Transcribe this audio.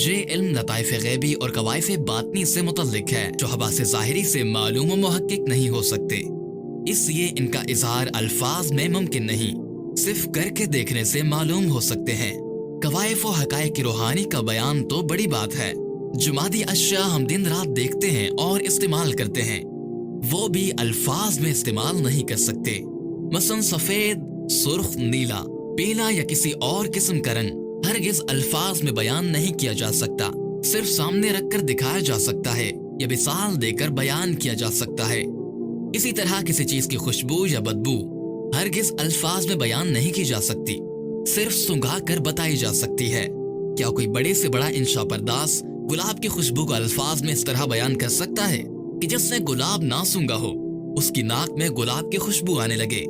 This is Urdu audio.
یہ علم لطائف غیبی اور قوائف باطنی سے متعلق ہے جو حواس ظاہری سے معلوم و محقق نہیں ہو سکتے، اس لیے ان کا اظہار الفاظ میں ممکن نہیں، صرف کر کے دیکھنے سے معلوم ہو سکتے ہیں۔ قوائف و حقائق روحانی کا بیان تو بڑی بات ہے۔ جو مادی اشیاء ہم دن رات دیکھتے ہیں اور استعمال کرتے ہیں وہ بھی الفاظ میں استعمال نہیں کر سکتے۔ مثلا سفید، سرخ، نیلا، پیلا یا کسی اور قسم کا رنگ ہرگز الفاظ میں بیان نہیں کیا جا سکتا، صرف سامنے رکھ کر دکھایا جا سکتا ہے یا مثال دے کر بیان کیا جا سکتا ہے۔ اسی طرح کسی چیز کی خوشبو یا بدبو ہرگز الفاظ میں بیان نہیں کی جا سکتی، صرف سونگھا کر بتائی جا سکتی ہے۔ کیا کوئی بڑے سے بڑا انشا پرداز گلاب کی خوشبو کو الفاظ میں اس طرح بیان کر سکتا ہے کہ جس نے گلاب نہ سونگھا ہو اس کی ناک میں گلاب کی خوشبو آنے لگے؟